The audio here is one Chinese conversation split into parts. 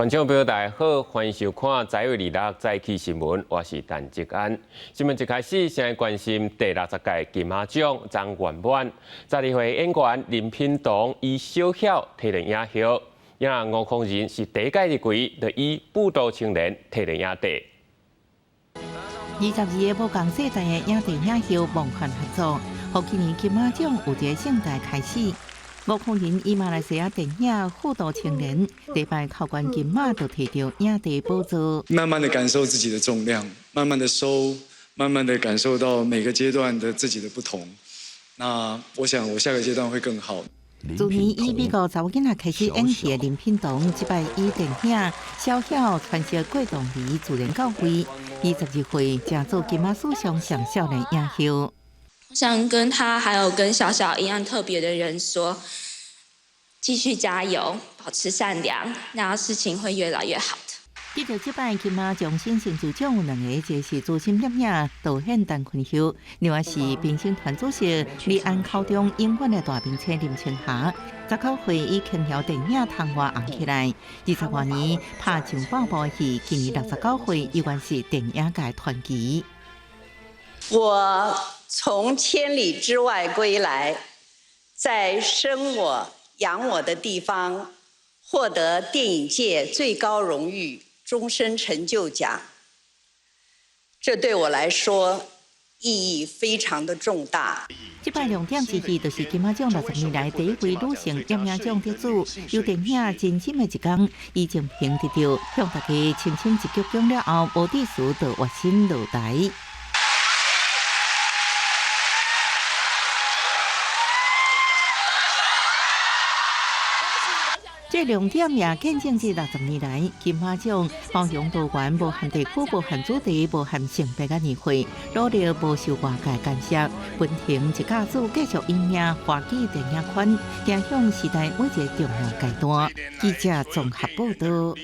观众朋友大家好，欢迎收看《早有26早起新闻》，我是陈志安。新闻一开始，先来关心第60届金马奖张圆满，12岁演员林品彤以小巧摕到影后，也吴康仁是第一届入围，就以舞蹈青年摕到影帝。22个无共世代的影帝影后梦幻合作，和今年金马奖有一个盛大开始。吴康仁以马来西亚电影《舞蹈青年》礼拜考冠金马，就摕到影帝宝座。慢慢的感受自己的重量，慢慢的收，慢慢的感受到每个阶段的自己的不同。那我想，我下个阶段会更好。自年以美国查某囡仔开始演戏的林品彤，这摆以电影《小巧传说过动儿自然教会》，22岁正做金马史上上少年影后。我想跟他还有跟小小一样特别的人说，继续加油，保持善良，那事情会越来越好的。记得这摆金马奖新成就奖有2个，一个是资深摄影导演陈坤秀，另外是评审团主席立安考中永远的大名车林青霞。19岁以轻佻电影窗外红起来，20多年拍上百部戏，今年69岁依然是电影界传奇。我从千里之外归来，在生我养我的地方，获得电影界最高荣誉终身成就奖。这对我来说意义非常的重大。这摆亮点之一，就是金马奖60年来第一位女性摄影奖得主，由电影《真心的一天》以情评得到，向大家深深一鞠躬了后，无地数就活心落台。这亮点也见证这60年来金马奖包容多元、无限地区、无限主题、无限性别的年会，努力无受外界干涉，分庭一家子继续引领华语电影圈，走向时代每一个重要阶段。记者综合报道。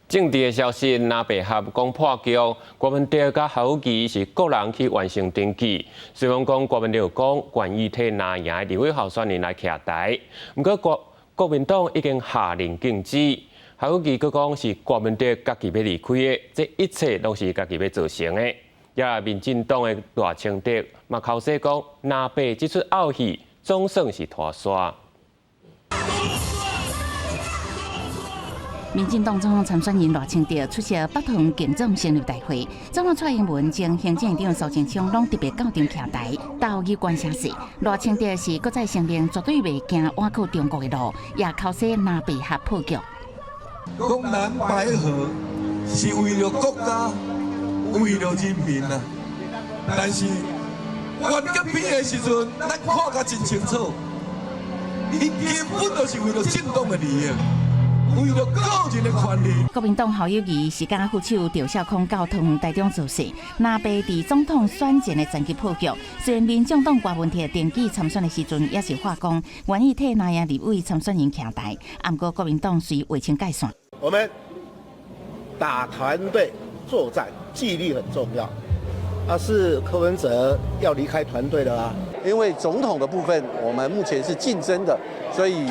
政治的消息，南北合讲破局，郭文德甲侯友宜是个人去完成登记。虽然讲郭文德讲愿意替拿赢的立委候选人来徛台，不过国民党已经下令禁止，侯友宜佫讲是国民党家己要离开的，这一切都是家己要造成的。也民进党的赖清德嘛口说讲，南北这出傲戏总算是拖沙。民进党总统参选人赖清德出席北屯竞总成立大会，总统蔡英文将行政院长苏贞昌拢特别到场徛台，到伊关心时，赖清德是搁再声明绝对袂行歪靠中国的路，也口说南北合破局。讲南白河是为了国家，为了人民啊，但是冤结边的时阵，咱看甲真清楚，伊根本就是为了政党的利益。为了个人的权利，国民党侯友宜是甲副手赵少康交通台中造势，南北伫总统选前的前期破局。虽然民众党郭文铁登记参选的时阵，也是话讲愿意替南洋立委参选人徛台，不过国民党随划清界线。我们打团队作战，纪律很重要。是柯文哲要离开团队了啊，因为总统的部分我们目前是竞争的，所以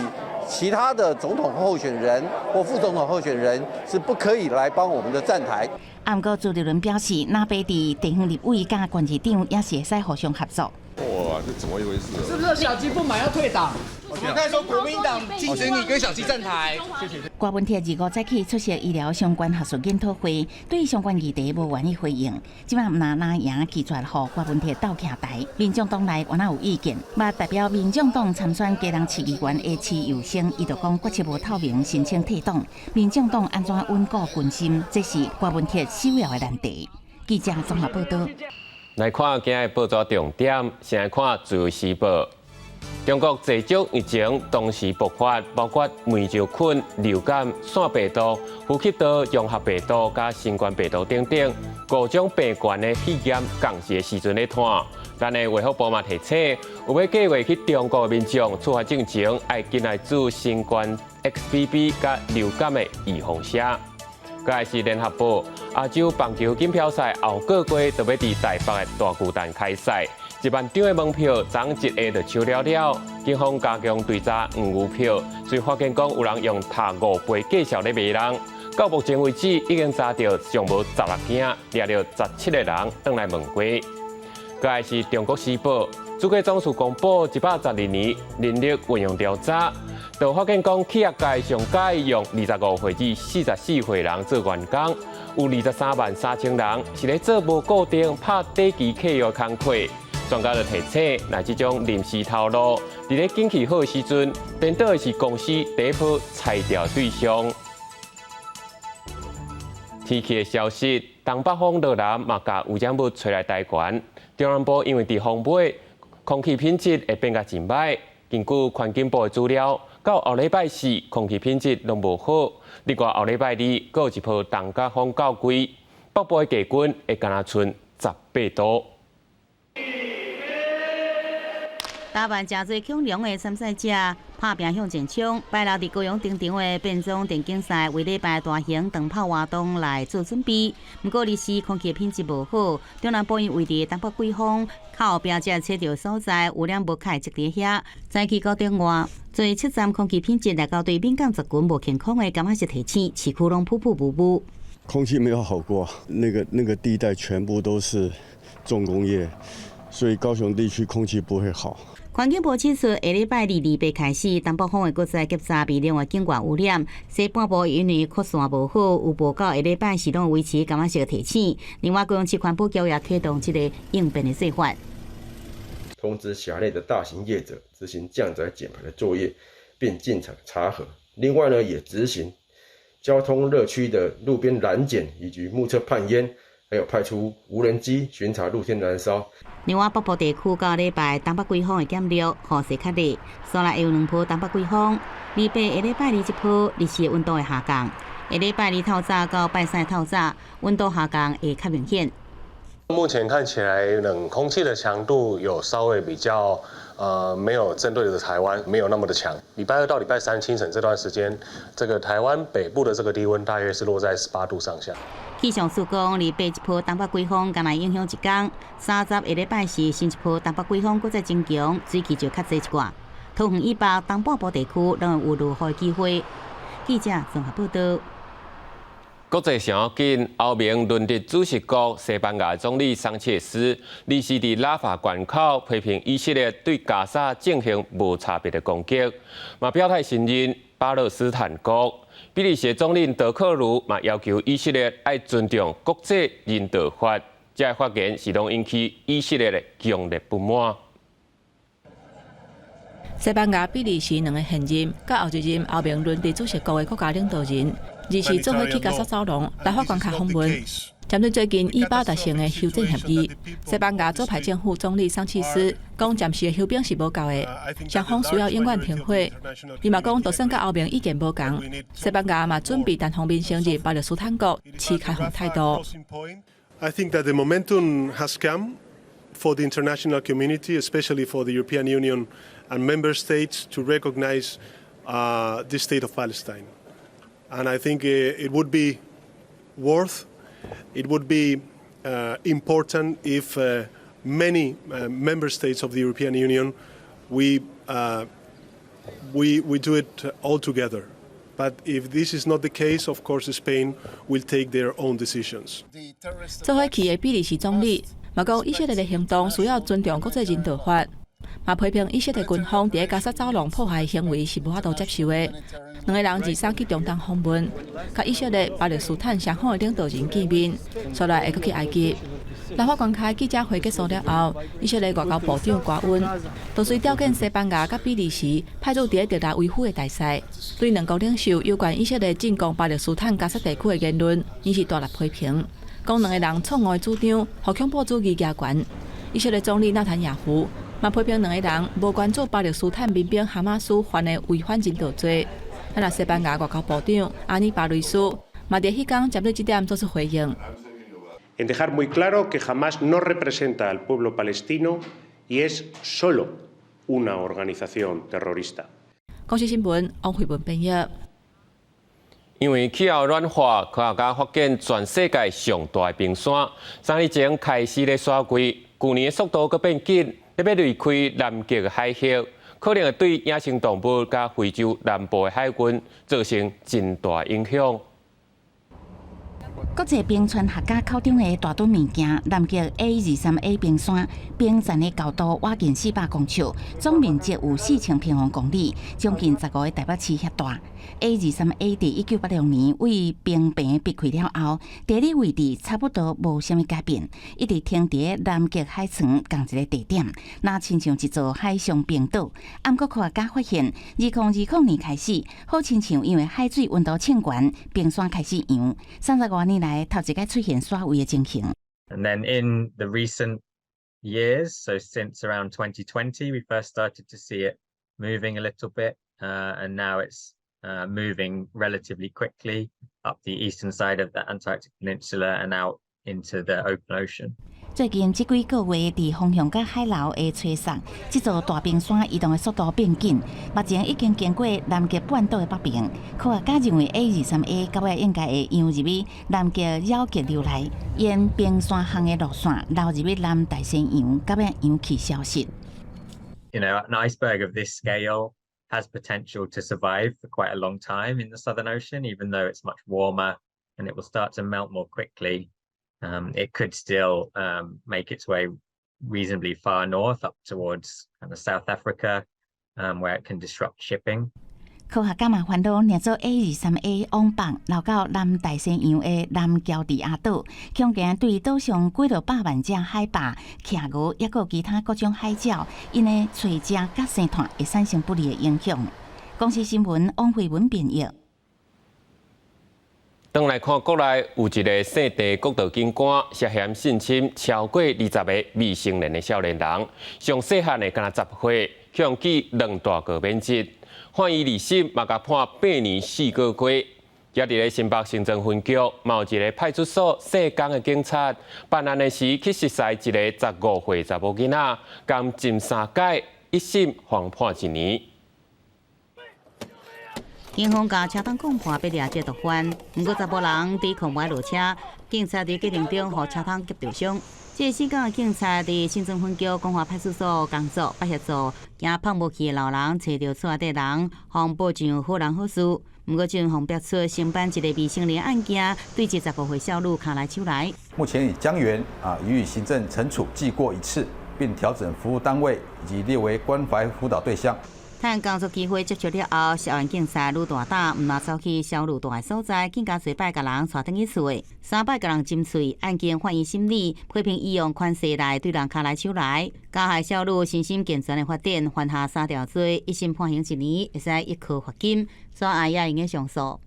其他的总统候选人或副总统候选人是不可以来帮我们的站台。不过朱立伦表示，南北伫地方立委甲县市长也是会使互相合作。哇，这怎么一回事？是不是小鸡不满要退党？我看说国民党竞选你跟小鸡站台。谢谢。郭文铁25早起出席医疗相关学术研讨会，对相关议题无愿意回应。即摆拿赢拒绝互郭文铁倒徛台，民众党内原来有意见，嘛代表民众党参选基隆市议员的市有生，伊就讲决策无透明，申请退党。民众党安怎稳固军心，这是郭文铁首要的难题。记者综合报道。来看今日报纸重点，先来看《自由时报》。中国济州疫情同时爆发，包括梅州菌、流感、腺病毒、呼吸道融合病毒、加新冠病毒等等，各种病源的试验同时时阵咧探。咱的卫福部嘛提醒，有要计划去中国的民众出发进前，要紧来做新冠 XBB 加流感的预防针。佮来是联合报，亚洲棒球锦标赛后个月就要伫台北的大巨蛋开赛。1万张的门票昨一下就收了了。警方加强追查黄牛票，虽发现讲有人用塔5倍价钱咧卖人。到目前为止，已经查到上无16件，抓到17个人，转来问过。再来是中国时报，主计总署公布112年人力运用调查，就发现讲企业界上届用25岁至44岁人做员工，有23万3千人是咧做无固定拍短期契约工课。专家就提醒，那这种临时头路，伫咧景气好的时阵，颠倒的是公司第一波裁掉对象。天气的消息，东北风落南，嘛甲污染物吹来台湾。中南部因为伫风尾，空气品质会变甲真歹。根据环境部的资料，到后礼拜4，空气品质拢无好。另外后礼拜2，阁有一波东北风较贵，北部的低温会敢若剩18度。打扮真侪强壮的参赛者拍拼向前冲，摆落伫高雄顶场的变装电竞赛，为礼拜大型长跑活动来做准备。不过，日时空气品质无好，中南部因为伫东北季风靠边只车道所在，污染物开积伫遐。早起9点外，做测站空气品质来到对敏感族群无健康的，感觉是提醒市区拢噗噗噗噗。空气没有好过，那个地带全部都是重工业，所以高雄地区空气不会好。环境部指出，下礼拜2、8开始，东北风会搁再检查微量的境外污染。西半部因为扩散无好，有报告下礼拜4拢维持感染色提醒。另外，高雄市环保局也启动这个应变的计划，通知辖内的大型业者执行降载减排的作业，并进场查核。另外呢，也执行交通热区的路边拦检以及目测判烟，还有派出无人机巡查露天燃烧。另外，北部地区到礼拜东北季风的减弱，雨势较热，所来会有2波东北季风。2、8下礼拜2一波，日时温度会下降。下礼拜2透早到拜3透早，温度下降会较明显。目前看起来，冷空气的强度有稍微比较没有针对着台湾没有那么的强。礼拜2到礼拜3清晨这段时间，这个台湾北部的这个低温大约是落在18度上下。气象署讲，2、8一波东北季风，敢若影响1天。30下礼拜4新一波东北季风搁再增强，水汽就较济一寡。桃园以北东半部地区仍有落雨的机会。记者综合报道。国际上要紧，欧盟轮值主席国西班牙总理桑切斯，日时伫拉法关口批评以色列对加沙进行无差别的攻击，嘛表态承认巴勒斯坦国。比利时总理德克鲁嘛要求以色列要尊重国际人道法，这发言是拢引起以色列的强烈不满。西班牙、比利时2个现任，甲后一任欧盟轮值主席国的国家领导人，日时做伙去加沙走廊，来法关卡访问。针对最近以巴达成的休战协议，西班牙左派政府总理桑切斯讲暂时的休兵是无够的，双方需要永远停火。伊嘛讲，就算甲欧盟意见无同，西班牙嘛准备单方面承认巴勒斯坦国，持开放态度。I think that the momentum has come for the international community, especially for the European Union and member states, to recognize the state of Palestine. And I think it would be important if many member states of the European Union we do it all together. But if this is not the case, of course, Spain will take their own decisions. 做伙去的比利时总理嘛讲，以色列的行动需要尊重国际人道法，嘛批评以色列军方伫加沙走廊破坏行为是无法度接受的。2个人自3去中东访问，甲以色列、巴勒斯坦双方的领导人见面，后来会阁去埃及。立法公开记者会结束了后，以色列外交部长瓜恩就随调见西班牙甲比利时派驻伫特拉维夫的大使，对2国领袖有关以色列进攻巴勒斯坦加沙地区的言论，引是大力批评，讲2个人错误的主张，互恐怖主义加权。以色列总理纳坦雅胡嘛批评2个人无关注巴勒斯坦民兵哈马斯犯的违反人道罪。那西班牙外交部长阿尼巴雷斯嘛伫迄天针对这点作出回应。En dejar muy claro que Hamás no representa al pueblo palestino y es solo una organización terrorista. 公司新闻王慧文编译。因为气候暖化，科学家发现全世界上大的冰山，3日前开始咧刷龟，去年的速度搁变紧，要离开南极海域，可能会对野生动物甲非洲南部的海军造成真大影响。国际冰川学家口中的大墩物件，南极 A23A 冰山冰层的高度挖近400公尺，总面积有4000平方公里，将近15个台北市遐大。A23A 伫1986年为冰坪避开了后，地理位置差不多无啥物改变，一直停伫南极海床同一个地点，那亲像一座海上冰岛。不过科学家发现，2020年开始，好亲像因为海水温度升悬，冰山开始扬，30多年来头一摆出现刷位的情形。And then in the recent years, so since around 2020, we first started to see it moving a little bit, and now it's moving relatively quickly up the eastern side of the Antarctic Peninsula and out into the open ocean. 最近这几个月，伫风向甲海流的吹送，这座大冰山移动的速度变紧，目前已经经过南极半岛的北边。科学家认为 A23A 到尾应该会扬入去南极绕极流来，沿冰山巷的路线流入去南大西洋，到尾氧气消失。You know, an iceberg of this scale has potential to survive for quite a long time in the Southern Ocean, even though it's much warmer and it will start to melt more quickly. It could still make its way reasonably far north up towards kind of South Africa, where it can disrupt shipping. 科学家嘛烦恼，捏做 A23A 往北流到南大西洋的南乔治亚岛，恐惊对岛上几落百万只海豹、徛鹅，也有其他各种海鸟，因的找食甲生态会产生不利的影响。公司新闻王慧文编译。转来看国内有一个姓地国道警官涉嫌性侵超过20个未成年的少年人，上细汉的敢若10岁，向记2大个免职。判伊2审嘛，甲判8年4个月。也伫咧新北行政分局，嘛有一个派出所细工的警察办案的时去实施一个15岁查某囡仔，监禁3届，1审罚判1年。警方甲车厂讲判，要抓这毒贩，不过查某人抵抗袂落车，警察伫决定中互车厂急着伤。这4天的警察伫新庄分局光华派出所工作，把协助惊放无去的老人找到错的人，互保障好人好事。不过警方标出承办一个未成年案件，对这15岁少女卡来手来。目前已将原予以行政惩处记过1次，并调整服务单位以及列为关怀辅导对象。趁工作机会接触了后，涉案警察愈大胆，毋若走去小路大的所在，更加随摆甲人带转去厝的，3摆甲人针碎，案件反映心理，批评以用款势来对人卡来手来，加害小女身心健全的发展，犯下3条罪，1审判刑1年，会使1颗罚金，专案也应该上诉。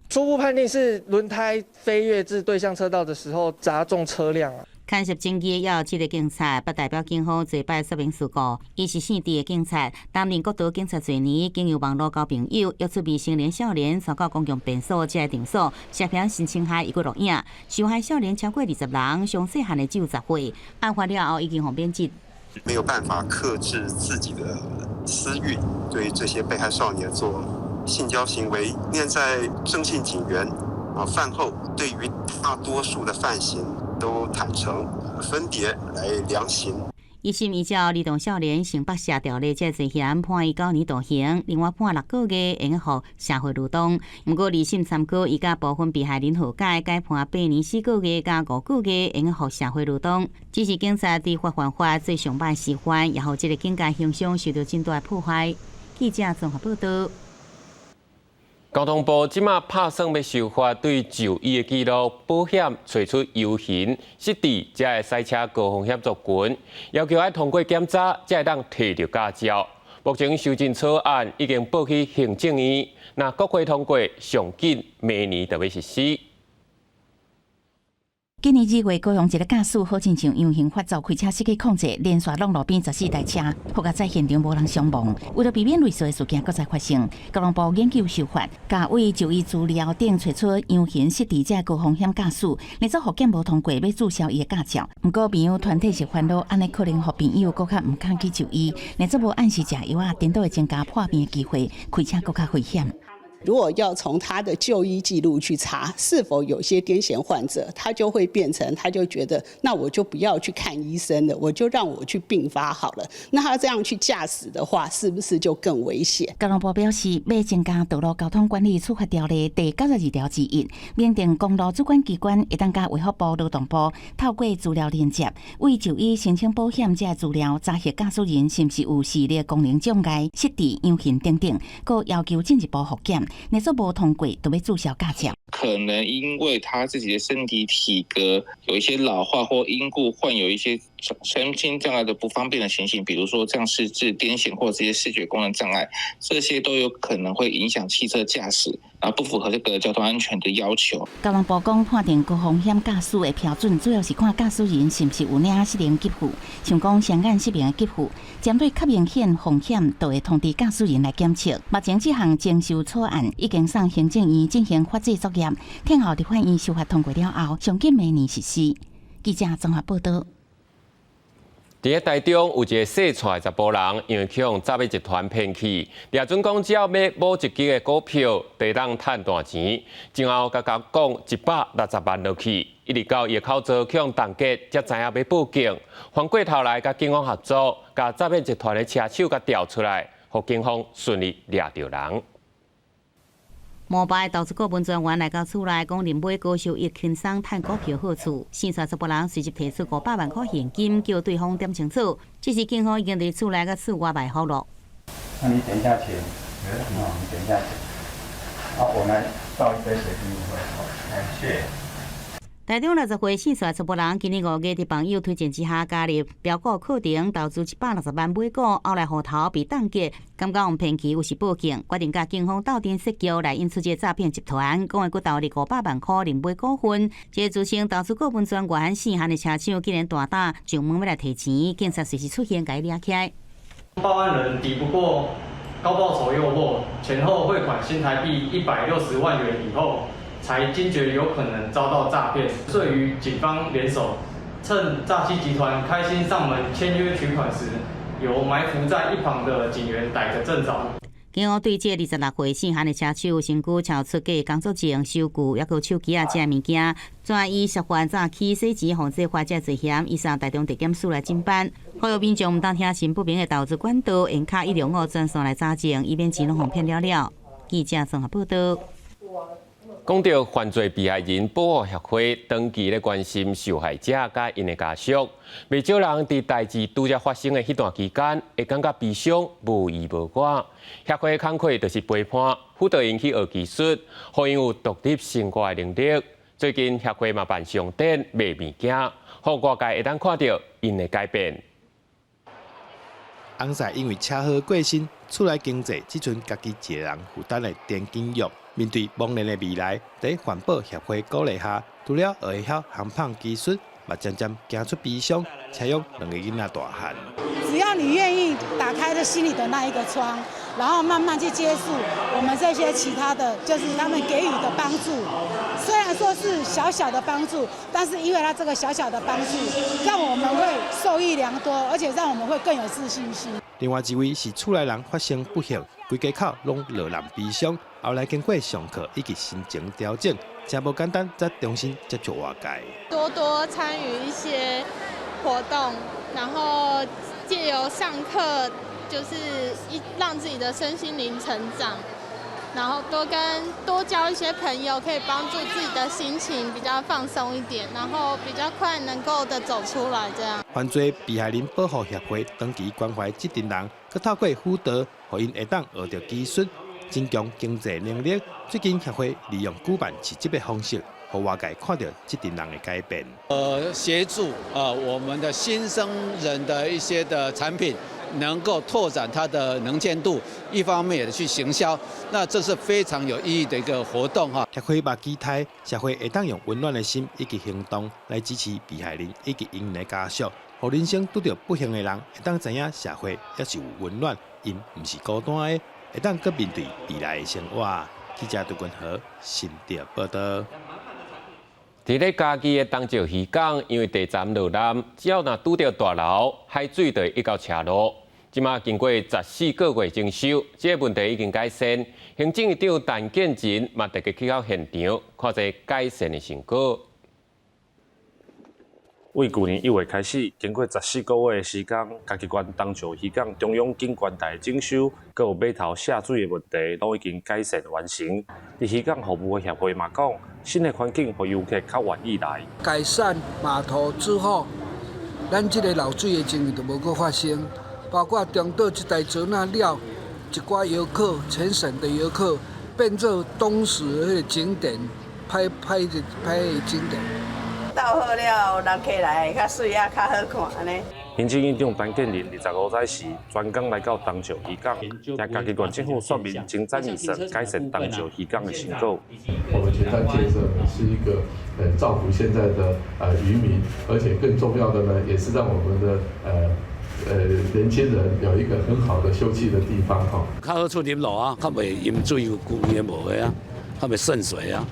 初步判定是轮胎飞跃至对向车道的时候砸中车辆啊。牵涉争议也有7个警察，不代表警方做摆说明事故。伊是姓地的警察，担任国道警察多年，经由网络交朋友，约出未成年少年送到公共便所才定所，涉嫌性侵害伊个录影，受害少年超过20人，上细汉的只有10岁。案发了后已经免职。没有办法克制自己的私欲，对这些被害少年做性交行为。现在郑姓警员饭后对于大多数的犯行都坦诚，分别来量刑。1审依照儿童少年刑罚下条例这罪嫌，判伊9年徒刑，另外判6个月，用予社会蠕动。不过2审参考伊甲部分被害人和解，改判8年4个月加5个月，用予社会蠕动。只是警察伫法犯法最上歹示范，也予这个警戒形象受到真大的破坏。记者综合报道。交通部即马拍算要修法，对就医的记录保险找出游行失地，才会赛车高风险族群，要求要通过检查，才会当摕到驾照。目前修正草案已经报去行政院，若国会通过，上紧明年就要实施。今年2月，高雄一个驾驶好亲像游行发作，开车失去控制，连续弄路边14台车，好在现场无人伤亡。为了避免类似的事件再发生，交通部研究修法，甲为就医资料等找出游行失地这高风险驾驶，连做福建无通过要注销伊的驾照。不过朋友团体是烦恼，安尼可能互朋友更较唔敢去就医，连做无按时食药啊，颠倒会增加破病的机会，开车更较危险。如果要从他的就医记录去查是否有些癫痫患者，他就会变成他就觉得那我就不要去看医生了，我就让我去并发好了。那他这样去驾驶的话，是不是就更危险？交通部表示，要增加道路交通管理处罚条例第92条之一，明定公路主管机关会当甲卫福部、劳动部透过资料连接，为就医申请保险这资料查核驾驶人是不是有视力功能障碍、失智、样型等等，佮要求进一步复检。若说无通过，就要注销驾照。可能因为他自己的身体体格有一些老化或因故患有一些身心障碍的不方便的情形，比如说像失智、癫痫或者这些视觉功能障碍，这些都有可能会影响汽车驾驶，然后不符合这个交通安全的要求。交通部讲，判定高风险驾驶的标准，主要是看驾驶人是不是有领失能给付，像讲伤眼失明的给付，针对较明显风险，就会通知驾驶人来检测。目前这项征收草案已经送行政院进行法制作业，听候立法院修法通过了后，上紧明年实施。记者综合报道。伫个台中有一个洗出的查甫人，因为去用诈骗集团骗去，掠准讲只要买某一支的股票，就当赚大钱。之后甲讲160万落去，一直到伊的口罩去用冻结，才知影要报警。翻过头来，甲警方合作，甲诈骗集团的车手甲调出来，互警方顺利掠到人。摩拜投资顾问专员来到厝内，讲林买高收益轻松赚股票好处。线上查甫人随即提出500万块现金，叫对方点清楚。这时警方已经伫厝内甲处外卖好了。那你等一下钱，你等一下钱。好，我们倒一杯水给你喝。好，感谢。台中60岁线上查甫人，今年5月伫朋友推荐之下加入标股课程，投资160万买股，后来户头被冻结，感觉用骗去，有时报警，决定甲警方斗阵设局来引出这诈骗集团，讲会佫投入500万块零买股份。这自称投资顾问专员细汉的车手竟然大胆上门要来提钱，警察随时出现，甲伊抓起来。报案人抵不过高报酬诱惑，前后汇款新台币160万元以后，才惊觉有可能遭到诈骗，遂与警方联手，趁诈欺集团开心上门签约取款时，由埋伏在一旁的警员逮个正着。警方对这26岁姓韩的车手身躯超出假工作证、收据，抑佫手机这物件，专以涉犯诈欺、洗钱、防止花这罪嫌，移送台中地检署来侦办。呼吁民众毋当听信不明的投资管道，用卡105专线来查证，以免钱拢互骗了了。记者综合报道。讲到犯罪被害人保护协会长期咧关心受害者甲因的家属，未少人伫代志拄则发生的迄段期间，会感觉悲伤无依无挂。协会的工课就是陪伴辅导因去学技术，互因有独立生活的能力。最近协会嘛办商店卖物件，互外界会当看到因的改变。翁婿因为车祸过身，厝内经济只剩家己一个人负担的电金玉。面对茫然的未来，在环保协会鼓励下，除了学会晓航胖技术，嘛渐渐行出悲伤，采用2个囡仔大汉。只要你愿意打开这心里的那一个窗，然后慢慢去接触我们这些其他的，就是他们给予的帮助。虽然说是小小的帮助，但是因为他这个小小的帮助，让我们会受益良多，而且让我们会更有自信心。另外一位是厝内人发生不幸，规家口拢落难悲伤。后来经过上课以及心情调整，真无简单，再重新接触外界。多多参与一些活动，然后借由上课，就是让自己的身心灵成长，然后多交一些朋友，可以帮助自己的心情比较放松一点，然后比较快能够的走出来。这样。犯罪被害人保护协会长期关怀这群人，佮透过辅导，互因会当学到技术。增强经济能力，最近协会利用举办市集的方式，让外界看到这群人的改变。协助我们的新生人的一些的产品，能够拓展它的能见度，一方面也去行销，那这是非常有意义的一个活动哈。协会嘛期待社会会当用温暖的心以及行动来支持被害人以及因的家属，让人生遇到不幸的人会当知影社会也是有温暖，因不是孤单的。会当搁面对未来的生活。记者杜君和新店报道。伫咧家己的东石渔港，因为地站落难，只要若拄到大楼，海水就会溢到车路。即马经过14个月征收，这个问题已经改善。行政院长陈建仁嘛，特别去到现场，看这改善的成果。为去年1月开始，经过14个月的时间，嘉义县东石渔港中央景观台征收，佮有码头下水的问题，都已经改善完成。伫渔港服务的协会嘛讲，新的环境互游客较愿意来。改善码头之后，咱这个漏水的情形就无搁发生，包括中岛这台船啊了，一寡游客全省的游客变做当时的景点，拍的景点。到好了，人客来较水啊，较好看安尼。行政院长陈建仁25载时专工来到东石渔港，向嘉义县政府说明前瞻预算改善东石渔港的成果。我们前瞻建设呢是一个造福现在的渔民，而且更重要的呢，也是让我们的年轻人有一个很好的休憩的地方哈。较好出啉路啊，较袂淹水有旧年无的啊，较袂渗水啊。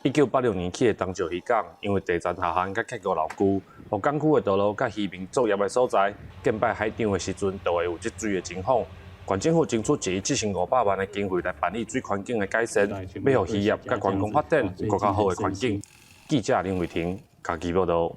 1986年起的东石渔港，因为地层下陷甲结构牢固，和港区的道路甲渔民作业的所在，建摆海场的时阵，就会有积水的情况。县政府争取1亿7500万的经费来办理水环境的改善，要让渔业甲观光发展有更较好的环境。记者林伟霆，嘉义报道。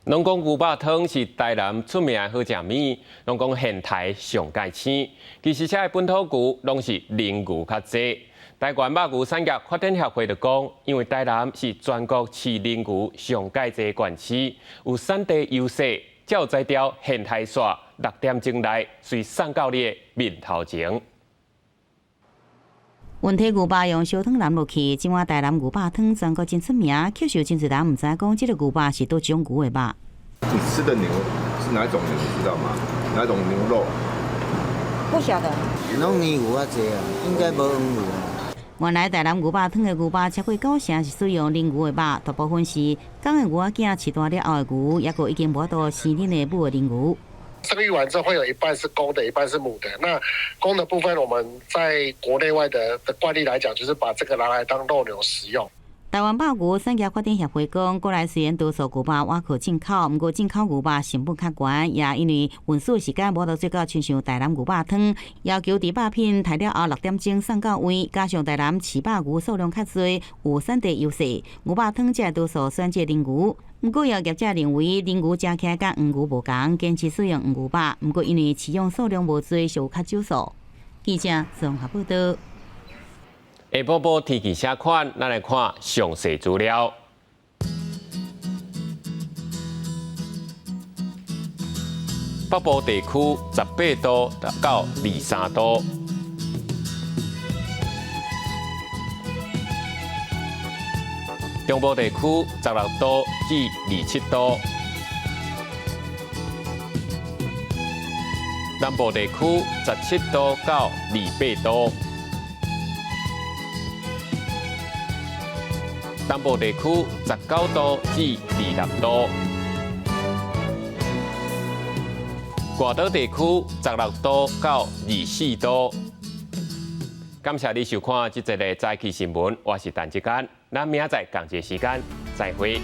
拢讲牛肉汤是台南出名的好食面，拢讲现台上界青，其实这本土牛拢是零牛较济。台湾肉牛产业发展协会就讲，因为台南是全国饲零牛上界济县市，有产地优势，才有才调现台线6点钟内随送到你的面头前。温体牛肉用烧汤淋落去，即碗台南牛肉汤全国真出名，吸收真侪人唔知讲这个牛肉是倒种牛的肉。你吃的牛是哪种牛？你知道吗？哪种牛肉？不晓得。拢年牛啊济啊，应该无黄牛啊。原来台南牛肉汤的牛肉超过90%是使用零牛的肉，大部分是公的牛仔囝饲大了后的牛，也有已经无到生龄的母的零牛。生育完之后会有一半是公的，一半是母的。那公的部分，我们在国内外的惯例来讲，就是把这个拿来当肉牛食用。台湾肉牛产业发展协会讲，国内虽然多数牛肉挖靠进口，不过进口牛肉成本较悬，也因为运输时间无到最高亲像台南牛肉汤，要求伫肉品抬了后6点钟送到位，加上台南饲肉牛数量较侪，有产地优势，牛肉汤才多数选择零牛。不过有业者认为零牛食起来甲黄牛无同，坚持使用黄牛肉，不过因为饲养数量无侪，就有较少数。记者综合报道。下晡报天气写款，咱来看详细资料。北部地区18度到23度，中部地区16度至27度，南部地区17度到28度。东部地区19度至26度，外岛地区16度到24度。感谢你收看这节的早起新闻，我是陈志坚，咱明仔载同一时间再会。